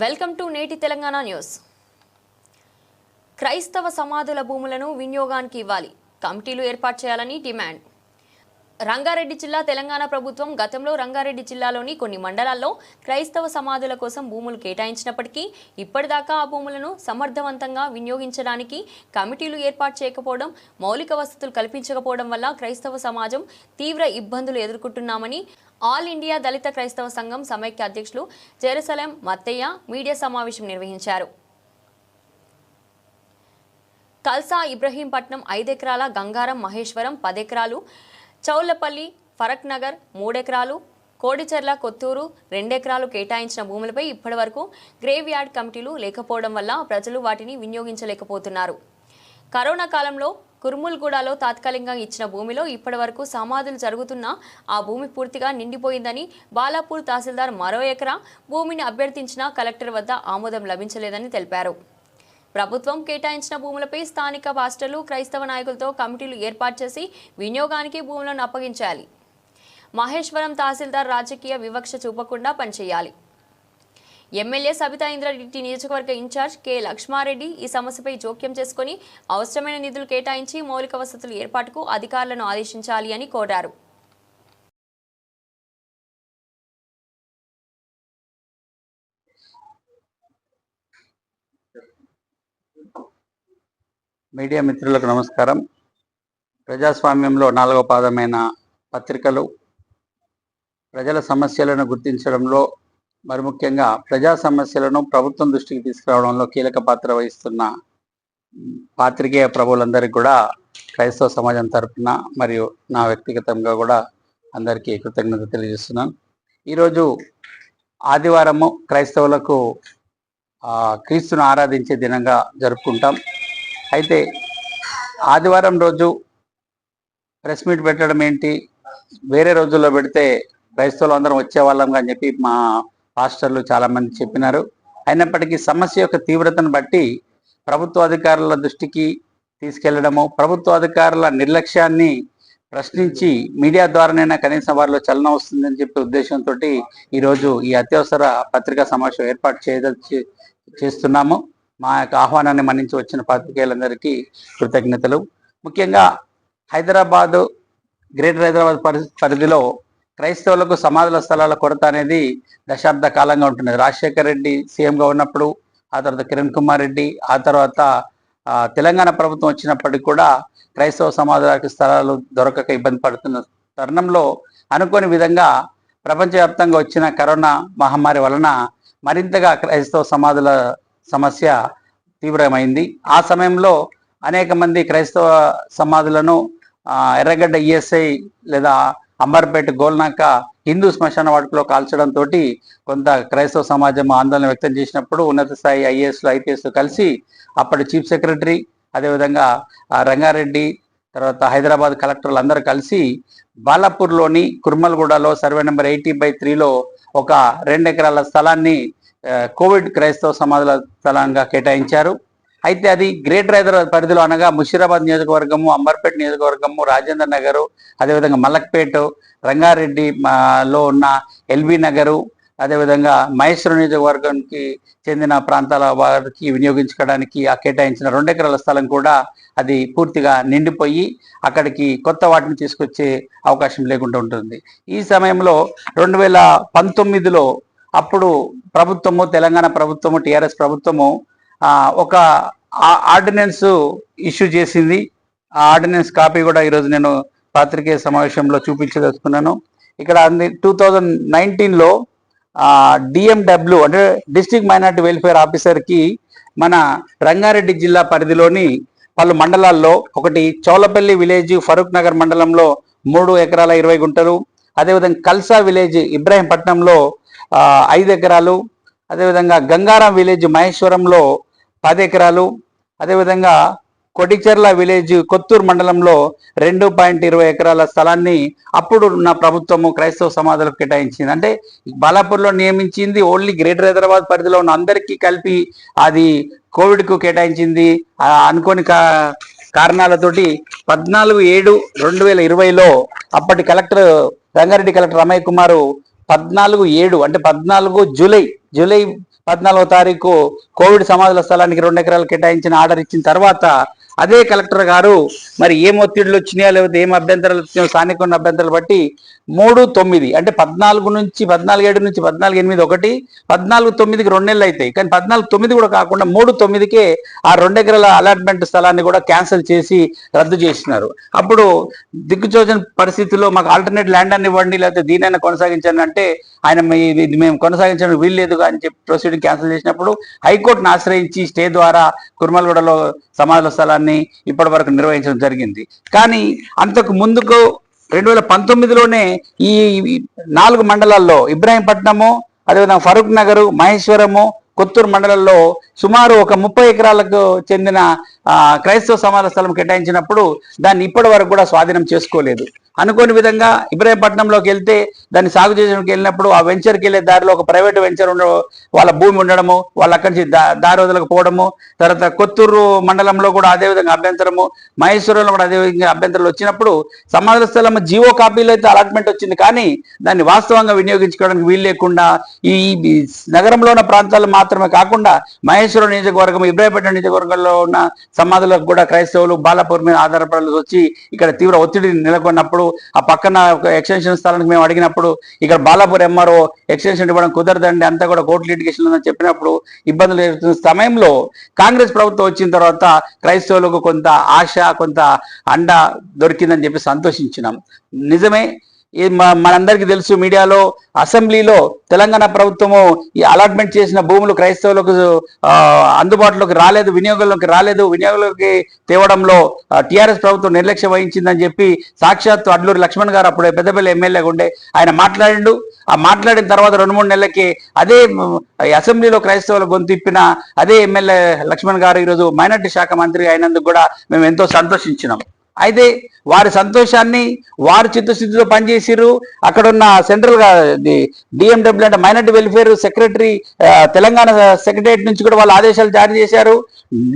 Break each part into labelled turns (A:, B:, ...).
A: Welcome to నేటి Telangana news. క్రైస్తవ సమాధుల భూములను వినియోగానికి ఇవ్వాలి, కమిటీలు ఏర్పాటు చేయాలని డిమాండ్. రంగారెడ్డి జిల్లా తెలంగాణ ప్రభుత్వం గతంలో రంగారెడ్డి జిల్లాలోని కొన్ని మండలాల్లో క్రైస్తవ సమాధుల కోసం భూములు కేటాయించినప్పటికీ ఇప్పటిదాకా ఆ భూములను సమర్థవంతంగా వినియోగించడానికి కమిటీలు ఏర్పాటు చేయకపోవడం, మౌలిక వసతులు కల్పించకపోవడం వల్ల క్రైస్తవ సమాజం తీవ్ర ఇబ్బందులు ఎదుర్కొంటున్నామని ఆల్ ఇండియా దళిత క్రైస్తవ సంఘం సమైక్య అధ్యక్షులు జెరూసలేం మత్తయ్య మీడియా సమావేశం నిర్వహించారు. కల్సా ఇబ్రహీంపట్నం 5 ఎకరాల, గంగారం మహేశ్వరం 10 ఎకరాలు, చౌలపల్లి ఫరక్ నగర్ 3 ఎకరాలు, కోడిచెర్ల కొత్తూరు 2 ఎకరాలు కేటాయించిన భూములపై ఇప్పటివరకు గ్రేవ్ యార్డ్ కమిటీలు లేకపోవడం వల్ల ప్రజలు వాటిని వినియోగించలేకపోతున్నారు. కరోనా కాలంలో కుర్ముల్గూడలో తాత్కాలికంగా ఇచ్చిన భూమిలో ఇప్పటివరకు సమాధులు జరుగుతున్నా ఆ భూమి పూర్తిగా నిండిపోయిందని, బాలాపూర్ తహసీల్దార్ మరో ఎకరా భూమిని అభ్యర్థించినా కలెక్టర్ వద్ద ఆమోదం లభించలేదని తెలిపారు. ప్రభుత్వం కేటాయించిన భూములపై స్థానిక పాస్టర్లు, క్రైస్తవ నాయకులతో కమిటీలు ఏర్పాటు చేసి వినియోగానికి భూములను అప్పగించాలి. మహేశ్వరం తహసీల్దార్ రాజకీయ వివక్ష చూపకుండా పనిచేయాలి. ఎమ్మెల్యే సబితా ఇంద్రారెడ్డి నియోజకవర్గ ఇన్ఛార్జ్ కె లక్ష్మారెడ్డి ఈ సమస్యపై జోక్యం చేసుకుని అవసరమైన నిధులు కేటాయించి మౌలిక వసతుల ఏర్పాటుకు అధికారులను ఆదేశించాలి అని కోరారు.
B: మీడియా మిత్రులకు నమస్కారం. ప్రజాస్వామ్యంలో 4వ పాదమైన పత్రికలు ప్రజల సమస్యలను గుర్తించడంలో, మరి ముఖ్యంగా ప్రజా సమస్యలను ప్రభుత్వం దృష్టికి తీసుకురావడంలో కీలక పాత్ర వహిస్తున్న పాత్రికేయ ప్రభువులందరికీ కూడా క్రైస్తవ సమాజం తరఫున మరియు నా వ్యక్తిగతంగా కూడా అందరికీ కృతజ్ఞత తెలియజేస్తున్నాను. ఈరోజు ఆదివారము క్రైస్తవులకు క్రీస్తును ఆరాధించే దినంగా జరుపుకుంటాం. అయితే ఆదివారం రోజు ప్రెస్ మీట్ పెట్టడం ఏంటి, వేరే రోజుల్లో పెడితే క్రైస్తవులు అందరం వచ్చేవాళ్ళం అని చెప్పి మా పాస్టర్లు చాలామంది చెప్పినారు. అయినప్పటికీ సమస్య యొక్క తీవ్రతను బట్టి ప్రభుత్వ అధికారుల దృష్టికి తీసుకెళ్లడము, ప్రభుత్వ అధికారుల నిర్లక్ష్యాన్ని ప్రశ్నించి మీడియా ద్వారానైనా కనీసం వారిలో చలనం వస్తుందని చెప్పే ఉద్దేశంతో ఈరోజు ఈ అత్యవసర పత్రికా సమావేశం ఏర్పాటు చేస్తున్నాము. మా యొక్క ఆహ్వానాన్ని మన్నించి వచ్చిన పాత్రికేయులందరికీ కృతజ్ఞతలు. ముఖ్యంగా హైదరాబాదు, గ్రేటర్ హైదరాబాద్ పరిధిలో క్రైస్తవులకు సమాధుల స్థలాల కొరత అనేది దశాబ్ద కాలంగా ఉంటున్నది. రాజశేఖర్ రెడ్డి సీఎంగా ఉన్నప్పుడు, ఆ తర్వాత కిరణ్ కుమార్ రెడ్డి, ఆ తర్వాత తెలంగాణ ప్రభుత్వం వచ్చినప్పటికీ కూడా క్రైస్తవ సమాధులకు స్థలాలు దొరకక ఇబ్బంది పడుతున్న తరుణంలో అనుకోని విధంగా ప్రపంచవ్యాప్తంగా వచ్చిన కరోనా మహమ్మారి వలన మరింతగా క్రైస్తవ సమాధుల సమస్య తీవ్రమైంది. ఆ సమయంలో అనేక మంది క్రైస్తవ సమాధులను ఎర్రగడ్డ ఈఎస్ఐ లేదా అంబర్పేట గోల్నాక హిందూ శ్మశాన వాటికలో కాల్చడంతో కొంత క్రైస్తవ సమాజం ఆందోళన వ్యక్తం చేసినప్పుడు ఉన్నత స్థాయి ఐఏఎస్లు, ఐపీఎస్లు కలిసి అప్పటి చీఫ్ సెక్రటరీ, అదేవిధంగా రంగారెడ్డి, తర్వాత హైదరాబాద్ కలెక్టర్లు అందరూ కలిసి బాలాపూర్లోని కుర్మల్గూడలో సర్వే నెంబర్ 80/3లో ఒక 2 ఎకరాల స్థలాన్ని కోవిడ్ క్రైస్తవ సమాధుల స్థలంగా కేటాయించారు. అయితే అది గ్రేటర్ హైదరాబాద్ పరిధిలో అనగా ముషీరాబాద్ నియోజకవర్గము, అంబర్పేట నియోజకవర్గము, రాజేంద్ర నగరు, అదేవిధంగా మలక్పేట, రంగారెడ్డి లో ఉన్న ఎల్బీ నగరు, అదేవిధంగా మహేశ్వరం నియోజకవర్గానికి చెందిన ప్రాంతాల వారికి వినియోగించుకోవడానికి ఆ కేటాయించిన 2 ఎకరాల స్థలం కూడా అది పూర్తిగా నిండిపోయి అక్కడికి కొత్త వాటిని తీసుకొచ్చే అవకాశం లేకుండా ఉంటుంది. ఈ సమయంలో 2019లో అప్పుడు ప్రభుత్వము, తెలంగాణ ప్రభుత్వము, టీఆర్ఎస్ ప్రభుత్వము ఒక ఆర్డినెన్స్ ఇష్యూ చేసింది. ఆ ఆర్డినెన్స్ కాపీ కూడా ఈరోజు నేను పాత్రికేయ సమావేశంలో చూపించదలుచుకున్నాను. ఇక్కడ 2019లో డిఎండబ్ల్యూ అంటే డిస్ట్రిక్ట్ మైనారిటీ వెల్ఫేర్ ఆఫీసర్కి మన రంగారెడ్డి జిల్లా పరిధిలోని పలు మండలాల్లో, ఒకటి చౌలపల్లి విలేజ్ ఫరూక్ నగర్ మండలంలో 3 ఎకరాల 20 గుంటలు, అదేవిధంగా కల్సా విలేజ్ ఇబ్రాహీంపట్నంలో 5 ఎకరాలు, అదేవిధంగా గంగారం విలేజ్ మహేశ్వరంలో 10 ఎకరాలు, అదేవిధంగా కొడిచెర్ల విలేజ్ కొత్తూరు మండలంలో 2.20 ఎకరాల స్థలాన్ని అప్పుడు ఉన్న ప్రభుత్వము క్రైస్తవ సమాధులకు కేటాయించింది. అంటే బాలాపూర్లో నియమించింది ఓన్లీ గ్రేటర్ హైదరాబాద్ పరిధిలో ఉన్న అందరికీ కలిపి అది కోవిడ్కు కేటాయించింది. అనుకోని కారణాలతోటి 14/7/2020లో అప్పటి కలెక్టర్ రంగారెడ్డి కలెక్టర్ రమయ్య కుమారు 14/7 అంటే 14 జూలై 14వ తారీఖు కోవిడ్ సమాధుల స్థలానికి 2 ఎకరాలు కేటాయించిన ఆర్డర్ ఇచ్చిన తర్వాత అదే కలెక్టర్ గారు మరి ఏం ఒత్తిడిలు వచ్చినాయో లేకపోతే ఏం అభ్యంతరాలు వచ్చినాయో స్థానిక ఉన్న అభ్యంతరాలు బట్టి 3/9 అంటే 14/7 నుంచి 14/8 ఒకటి 14/9కి 2 నెలలు అవుతాయి. కానీ 14/9 కూడా కాకుండా 3/9కే ఆ 2 ఎకరాల అలాట్మెంట్ స్థలాన్ని కూడా క్యాన్సిల్ చేసి రద్దు చేసినారు. అప్పుడు దిక్కుచోచని పరిస్థితుల్లో మాకు ఆల్టర్నేట్ ల్యాండ్ అని ఇవ్వండి లేకపోతే దీనైనా కొనసాగించండి అంటే ఆయన ఇది మేము కొనసాగించడం వీల్లేదు అని చెప్పి ప్రొసీడింగ్ క్యాన్సిల్ చేసినప్పుడు హైకోర్టును ఆశ్రయించి స్టే ద్వారా కుర్మలగూడలో సమాధుల స్థలాన్ని ఇప్పటి వరకు నిర్వహించడం జరిగింది. కానీ అంతకు ముందుకు 2019లోనే ఈ 4 మండలాల్లో ఇబ్రాహీంపట్నము, అదేవిధంగా ఫరూక్ నగరు, మహేశ్వరము, కొత్తూరు మండలంలో సుమారు ఒక 30 ఎకరాలకు చెందిన క్రైస్తవ సమాధుల స్థలం కేటాయించినప్పుడు దాన్ని ఇప్పటి వరకు కూడా స్వాధీనం చేసుకోలేదు. అనుకోని విధంగా ఇబ్రాహీంపట్నంలోకి వెళ్తే దాన్ని సాగు చేయడానికి వెళ్ళినప్పుడు ఆ వెంచర్కి వెళ్ళే దారిలో ఒక ప్రైవేట్ వెంచర్ వాళ్ళ భూమి ఉండడము, వాళ్ళు అక్కడి నుంచి దారి వదలకపోవడము, తర్వాత కొత్తూరు మండలంలో కూడా అదేవిధంగా అభ్యంతరము, మహేశ్వరంలో కూడా అదేవిధంగా అభ్యంతరాలు వచ్చినప్పుడు సమాధుల స్థలం జీవో కాపీలో అయితే అలాట్మెంట్ వచ్చింది కానీ దాన్ని వాస్తవంగా వినియోగించుకోవడానికి వీలు లేకుండా ఈ నగరంలో ఉన్న ప్రాంతాలు మాత్రమే కాకుండా మహేశ్వరం నియోజకవర్గం, ఇబ్రాహీంపట్నం నియోజకవర్గంలో ఉన్న సమాధులకు కూడా క్రైస్తవులు బాలాపూర్ మీద ఆధారపడాల్సి వచ్చి ఇక్కడ తీవ్ర ఒత్తిడి నెలకొన్నప్పుడు ఆ పక్కన ఎక్స్టెన్షన్ స్థలానికి మేము అడిగినప్పుడు ఇక్కడ బాలాపూర్ ఎంఆర్ఓ ఎక్స్టెన్షన్ ఇవ్వడం కుదరదండి అంతా కూడా కోర్టు లిటిగేషన్ ఉందని చెప్పినప్పుడు ఇబ్బందులు ఎదుర్కొన్న సమయంలో కాంగ్రెస్ ప్రభుత్వం వచ్చిన తర్వాత క్రైస్తవులకు కొంత ఆశ, కొంత అండ దొరికిందని చెప్పి సంతోషించినాం. నిజమే, మనందరికీ తెలుసు మీడియాలో అసెంబ్లీలో తెలంగాణ ప్రభుత్వము ఈ అలాట్మెంట్ చేసిన భూములు క్రైస్తవులకు అందుబాటులోకి రాలేదు, వినియోగంలోకి తేవడంలో టీఆర్ఎస్ ప్రభుత్వం నిర్లక్ష్యం వహించిందని చెప్పి సాక్షాత్తు అడ్లూరి లక్ష్మణ్ గారు అప్పుడు పెద్దపల్లి ఎమ్మెల్యేగా ఉండే ఆయన మాట్లాడిండు. ఆ మాట్లాడిన తర్వాత 2-3 నెలలకి అదే అసెంబ్లీలో క్రైస్తవుల గొంతు తిప్పిన అదే ఎమ్మెల్యే లక్ష్మణ్ గారు ఈరోజు మైనార్టీ శాఖ మంత్రి అయినందుకు కూడా మేము ఎంతో సంతోషించినాం. అయితే వారి సంతోషాన్ని వారు చిత్తశుద్ధితో పనిచేసిర్రు. అక్కడ ఉన్న సెంట్రల్ డిఎండబ్ల్యూ అంటే minority welfare secretary Telangana secretariat నుంచి కూడా వాళ్ళు ఆదేశాలు జారీ చేశారు.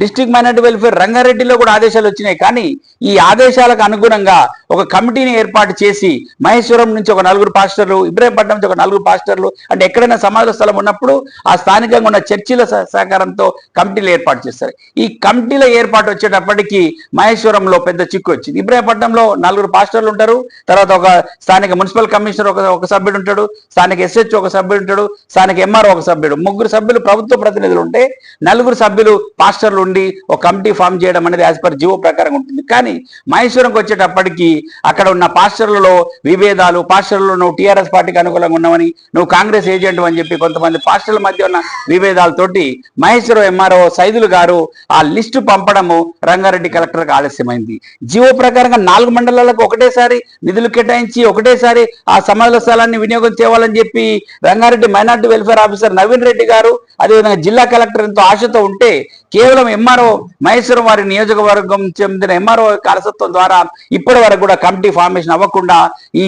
B: డిస్ట్రిక్ట్ మైనార్టీ వెల్ఫేర్ రంగారెడ్డిలో కూడా ఆదేశాలు వచ్చినాయి. కానీ ఈ ఆదేశాలకు అనుగుణంగా ఒక కమిటీని ఏర్పాటు చేసి మహేశ్వరం నుంచి ఒక 4 పాస్టర్లు, ఇబ్రాహీంపట్నం నుంచి ఒక 4 పాస్టర్లు అంటే ఎక్కడైనా సమాధుల స్థలం ఉన్నప్పుడు ఆ స్థానికంగా ఉన్న చర్చిల సహకారంతో కమిటీలు ఏర్పాటు చేస్తారు. ఈ కమిటీల ఏర్పాటు వచ్చేటప్పటికి మహేశ్వరంలో పెద్ద చిక్కు వచ్చింది. ఇబ్రాహీంపట్నంలో 4 పాస్టర్లు ఉంటారు, తర్వాత ఒక స్థానిక మున్సిపల్ కమిషనర్ ఒక సభ్యుడు ఉంటాడు, స్థానిక ఎస్హెచ్ ఒక సభ్యుడు ఉంటాడు, స్థానిక ఎంఆర్ఓ ఒక సభ్యుడు, 3 సభ్యులు ప్రభుత్వ ప్రతినిధులు ఉంటే 4 సభ్యులు పాస్టర్లు ఉండి ఒక కమిటీ ఫామ్ చేయడం అనేది యాజ్ పర్ జీవో ప్రకారం ఉంటుంది. కానీ మహేశ్వరంకి వచ్చేటప్పటికి అక్కడ ఉన్న పాస్టర్లలో విభేదాలు, పాస్టర్లు నువ్వు టీఆర్ఎస్ పార్టీకి అనుకూలంగా ఉన్నావని, నువ్వు కాంగ్రెస్ ఏజెంట్ అని చెప్పి కొంతమంది పాస్టర్ల మధ్య ఉన్న విభేదాలతోటి మహేశ్వరం ఎంఆర్ఓ సైదులు గారు ఆ లిస్టు పంపడము రంగారెడ్డి కలెక్టర్కి ఆలస్యమైంది. జీవో ప్రకారంగా 4 మండలాలకు ఒకటేసారి నిధులు కేటాయించి ఒకటేసారి ఆ సమాధుల స్థలాన్ని వినియోగం చేయాలని చెప్పి Rangareddy minority welfare officer Naveen Reddy గారు అదేవిధంగా జిల్లా కలెక్టర్ ఎంతో ఆశతో ఉంటే కేవలం ఎంఆర్ఓ మహేశ్వరం వారి నియోజకవర్గం చెందిన ఎంఆర్ఓ అలసత్వం ద్వారా ఇప్పటి వరకు కూడా కమిటీ ఫార్మేషన్ అవ్వకుండా ఈ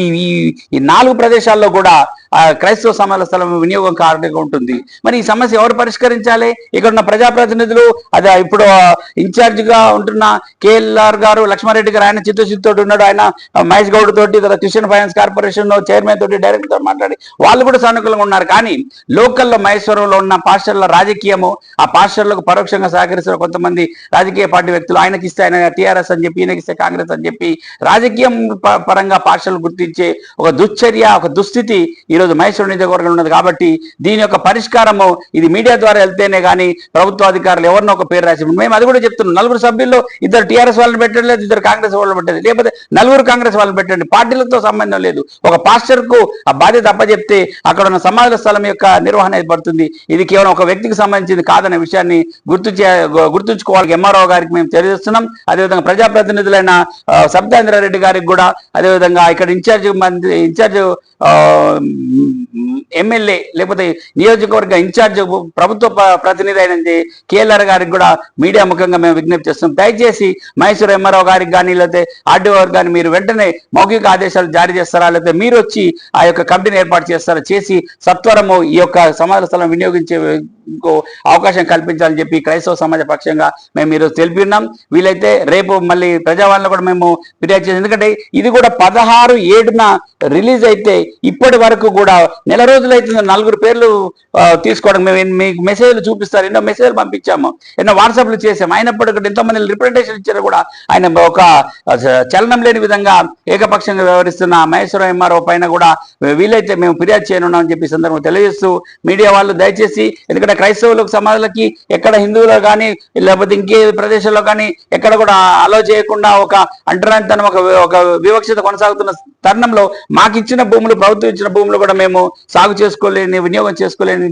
B: 4 ప్రదేశాల్లో కూడా క్రైస్తవ సమాధుల స్థలం వినియోగం కారణంగా ఉంటుంది. మరి ఈ సమస్య ఎవరు పరిష్కరించాలి? ఇక్కడ ఉన్న ప్రజాప్రతినిధులు అదే ఇప్పుడు ఇన్ఛార్జ్ గా ఉంటున్న కేఎల్ఆర్ గారు, లక్ష్మారెడ్డి గారు ఆయన చిత్తశుద్ధితో ఉన్నాడు, ఆయన మహేష్ గౌడ్ తోటి క్రిస్టియన్ ఫైనాన్స్ కార్పొరేషన్ చైర్మన్ తోటి డైరెక్టర్ తో మాట్లాడి వాళ్ళు కూడా సానుకూలంగా ఉన్నారు. కానీ లోకల్లో మహేశ్వరంలో ఉన్న పాస్టర్ల రాజకీయము, ఆ పాస్టర్లకు పరోక్షంగా సహకరిస్తున్న కొంతమంది రాజకీయ పార్టీ వ్యక్తులు, ఆయనకి ఇస్తే ఆయన టీఆర్ఎస్ అని చెప్పి, ఈయనకి ఇస్తే కాంగ్రెస్ అని చెప్పి రాజకీయం పరంగా పాస్టర్లు గుర్తించే ఒక దుశ్చర్య, ఒక దుస్థితి ఈరోజు మహేశ్వరం నియోజకవర్గంలో ఉన్నది. కాబట్టి దీని యొక్క పరిష్కారము ఇది మీడియా ద్వారా వెళ్తేనే కానీ ప్రభుత్వ అధికారులు ఎవరినో ఒక పేరు రాసి, మేము అది కూడా చెప్తున్నాం, 4 సభ్యుల్లో 2 టీఆర్ఎస్ వాళ్ళని పెట్టండి, 2 కాంగ్రెస్ వాళ్ళని పెట్టండి, లేకపోతే 4 కాంగ్రెస్ వాళ్ళని పెట్టండి, పార్టీలతో సంబంధం లేదు. ఒక పాస్టర్ కు ఆ బాధ్యత అప్పచెప్తే అక్కడ ఉన్న సమాధుల స్థలం యొక్క నిర్వహణ ఏర్పడుతుంది. ఇది కేవలం ఒక వ్యక్తికి సంబంధించింది కాదనే విషయాన్ని గుర్తుంచుకోవాలి. ఎంఆర్ఓ గారికి మేము తెలియజేస్తున్నాం. అదేవిధంగా ప్రజాప్రతినిధులైన సబితాంద్రారెడ్డి గారికి కూడా, అదేవిధంగా ఇక్కడ ఇన్ఛార్జ్ ఎమ్మెల్యే లేకపోతే నియోజకవర్గ ఇన్ఛార్జ్ ప్రభుత్వ ప్రతినిధి అయిన కేఎల్ఆర్ గారికి కూడా మీడియా ముఖంగా మేము విజ్ఞప్తి చేస్తున్నాం. దయచేసి మహేశ్వర ఎంఆర్ఓ గారికి కానీ లేకపోతే ఆర్డీఓ కానీ మీరు వెంటనే మౌఖిక ఆదేశాలు జారీ చేస్తారా, లేకపోతే మీరు వచ్చి ఆ యొక్క కమిటీని ఏర్పాటు చేస్తారా, చేసి సత్వరము ఈ యొక్క సమాధుల స్థలం వినియోగించే అవకాశం కల్పించాలని చెప్పి క్రైస్తవ సమాజ పక్షంగా మేము ఈరోజు తెలిపి ఉన్నాం. వీలైతే రేపు మళ్ళీ ప్రజావాణిలో కూడా మేము ఫిర్యాదు చేసాం. ఎందుకంటే ఇది కూడా 16/7 రిలీజ్ అయితే ఇప్పటి వరకు కూడా నెల రోజులు అవుతుంది 4 పేర్లు తీసుకోవడం. మేము మీకు మెసేజ్లు చూపిస్తారు, ఎన్నో మెసేజ్లు పంపించాము, ఎన్నో వాట్సాప్లు చేసాము. అయినప్పటికీ ఎంతమంది రిప్రజెంటేషన్ ఇచ్చారు కూడా ఆయన ఒక చలనం లేని విధంగా ఏకపక్షంగా వ్యవహరిస్తున్న మహేశ్వరం ఎంఆర్ఓ పైన కూడా వీలైతే మేము ఫిర్యాదు చేయనున్నామని చెప్పి సందర్భంగా తెలియజేస్తూ, మీడియా వాళ్ళు దయచేసి, ఎందుకంటే క్రైస్తవులకు సమాజాలకి ఎక్కడ హిందువులు కానీ లేకపోతే ఇంకే ప్రదేశాల్లో కానీ ఎక్కడ కూడా అలో చేయకుండా ఒక అంటరానితనం, ఒక వివక్షత కొనసాగుతున్న తరుణంలో మాకు ఇచ్చిన భూములు, ప్రభుత్వం ఇచ్చిన భూములు కూడా మేము సాగు చేసుకోలేని, వినియోగం చేసుకోలేని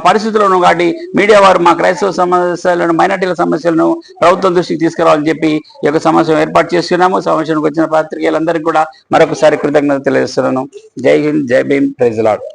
B: పరిస్థితులను కాబట్టి మీడియా వారు మా క్రైస్తవ సమస్యలను, మైనార్టీల సమస్యలను ప్రభుత్వం దృష్టికి తీసుకురావాలని చెప్పి ఈ యొక్క సమావేశం ఏర్పాటు చేస్తున్నాము. సమావేశానికి వచ్చిన పాత్రికేయులందరికీ కూడా మరొకసారి కృతజ్ఞత తెలియజేస్తున్నాను. జై హింద్, జై భీమ్, ప్రైజ్ లార్డ్.